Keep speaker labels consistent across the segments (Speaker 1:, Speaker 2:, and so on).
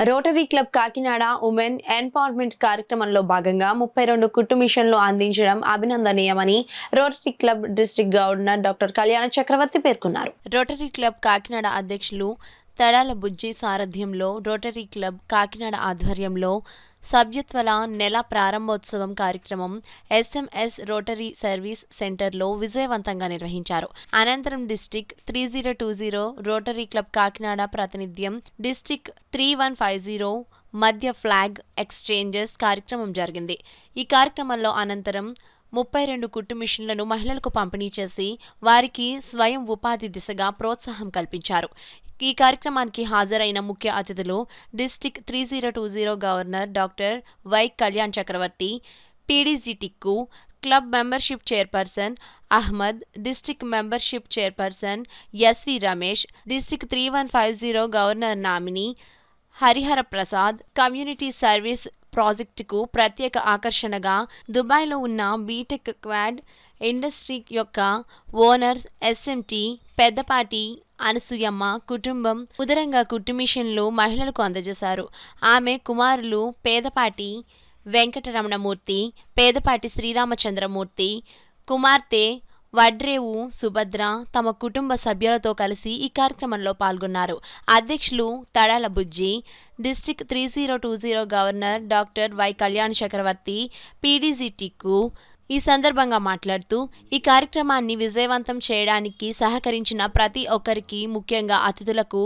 Speaker 1: Rotary club Kakinada women empowerment కార్యక్రమంలో భాగంగా 32 కుట్టు మిషన్లు అందించడం అభినందనీయమని rotary club district governor doctor కళ్యాణ చక్రవర్తి పేర్కొన్నారు. రోటరీ క్లబ్ కాకినాడ అధ్యక్షులు తడాల బుజ్జి సారథ్యంలో రోటరీ క్లబ్ కాకినాడ ఆధ్వర్యంలో సభ్యత్వాల నెల ప్రారంభోత్సవం కార్యక్రమం ఎస్ఎంఎస్ రోటరీ సర్వీస్ సెంటర్లో విజయవంతంగా నిర్వహించారు. అనంతరం డిస్ట్రిక్ట్ 3020 రోటరీ క్లబ్ కాకినాడ ప్రాతినిధ్యం డిస్ట్రిక్ట్ 3150 మధ్య ఫ్లాగ్ ఎక్స్చేంజెస్ కార్యక్రమం జరిగింది. ఈ కార్యక్రమంలో అనంతరం 32 కుట్టు మిషన్లను మహిళలకు పంపిణీ చేసి వారికి స్వయం ఉపాధి దిశగా ప్రోత్సాహం కల్పించారు. ఈ కార్యక్రమానికి హాజరైన ముఖ్య అతిథులు district 3020 governor doctor Y Kalyan Chakravarthi, PDG Tikku, club membership chairperson Ahmed, district membership chairperson SV Ramesh, district 3150 governor nominee Harihara Prasad, community service ప్రాజెక్టుకు ప్రత్యేక ఆకర్షణగా దుబాయ్లో ఉన్న బీటెక్ క్వాడ్ ఇండస్ట్రీ యొక్క ఓనర్స్ ఎస్ఎంటీ పెద్దపాటి అనసూయమ్మ కుటుంబం ఉదరంగా కుట్టు మిషన్లు మహిళలకు అందజేశారు. ఆమె కుమారులు పేదపాటి వెంకటరమణమూర్తి, పేదపాటి శ్రీరామచంద్రమూర్తి, కుమార్తె వడ్రేవు సుభద్ర తమ కుటుంబ సభ్యులతో కలిసి ఈ కార్యక్రమంలో పాల్గొన్నారు. అధ్యక్షులు Tadala Bujji, district 3020 governor doctor Y Kalyan Chakravarthi, PDG Tikku ఈ సందర్భంగా మాట్లాడుతూ ఈ కార్యక్రమాన్ని విజయవంతం చేయడానికి సహకరించిన ప్రతి ఒక్కరికి, ముఖ్యంగా అతిథులకు,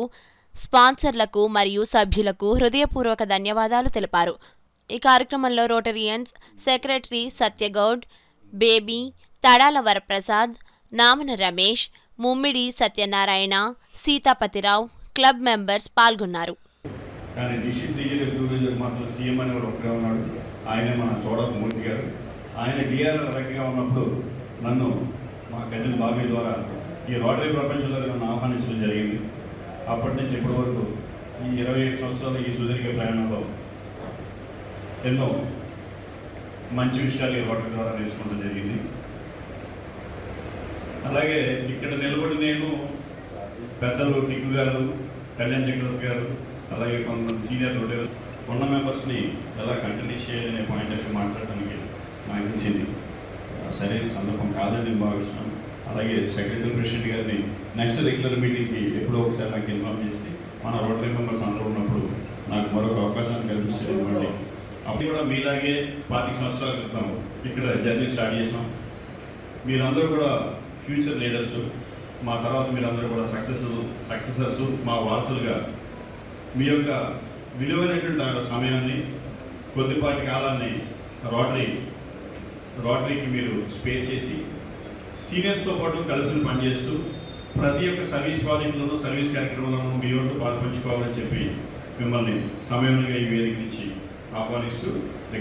Speaker 1: స్పాన్సర్లకు మరియు సభ్యులకు హృదయపూర్వక ధన్యవాదాలు తెలిపారు. ఈ కార్యక్రమంలో Rotarians secretary Satyagoud, Baby, Tadala Varaprasad, Namana Ramesh, Mummidi Satyanarayana, Sitapathirao, club members పాల్గొన్నారు.
Speaker 2: ఆయన డిఆర్ రకంగా ఉన్నప్పుడు నన్ను మా కజిన్ బాబీ ద్వారా ఈ రోటరీ ప్రపంచంలో నన్ను ఆహ్వానించడం జరిగింది. అప్పటి నుంచి ఇప్పటి వరకు ఈ 25 సంవత్సరాల ఈ సుదీర్ఘ ప్రయాణంలో ఎన్నో మంచి విషయాలు ఈ రోటరీ ద్వారా నేర్చుకోవడం జరిగింది. అలాగే ఇక్కడ నిలబడి నేను పెద్దలు టిక్కు గారు, కళ్యాణ్ చక్రవర్తి గారు, అలాగే కొంతమంది సీనియర్ రోటరీ ఉన్న మెంబర్స్ని ఎలా కంటిన్యూ చేయాలనే పాయింట్ అయితే మాట్లాడడానికి నాకు ఇచ్చింది సరైన సందర్భం కాదని నేను భావిస్తున్నాను. అలాగే సెక్రటరీ ప్రెసిడెంట్ గారిని నెక్స్ట్ రెగ్యులర్ మీటింగ్కి ఎప్పుడో ఒకసారి నాకు ఇన్ఫార్మ్ చేసి మన రోటరీ మెంబర్స్ అందరూ ఉన్నప్పుడు నాకు మరొక అవకాశాన్ని కల్పిస్తుంది. అప్పుడు కూడా మీలాగే 25 సంవత్సరాల క్రితం ఇక్కడ జర్నీ స్టార్ట్ చేసాం. మీరందరూ కూడా ఫ్యూచర్ లీడర్స్, మా తర్వాత మీరందరూ కూడా సక్సెసర్స్, మా వారసులుగా మీ యొక్క విలువైనటువంటి సమయాన్ని, కొద్దిపాటి కాలాన్ని రోటరీకి మీరు స్పేర్ చేసి సీనియర్స్తో పాటు కలిసి పనిచేస్తూ ప్రతి ఒక్క సర్వీస్ ప్రాజెక్టులను, సర్వీస్ కార్యక్రమాలను మీ వంతు పాల్పంచుకోవాలని చెప్పి మిమ్మల్ని సమయంగా ఈ వేదిక నుంచి ఆహ్వానిస్తూ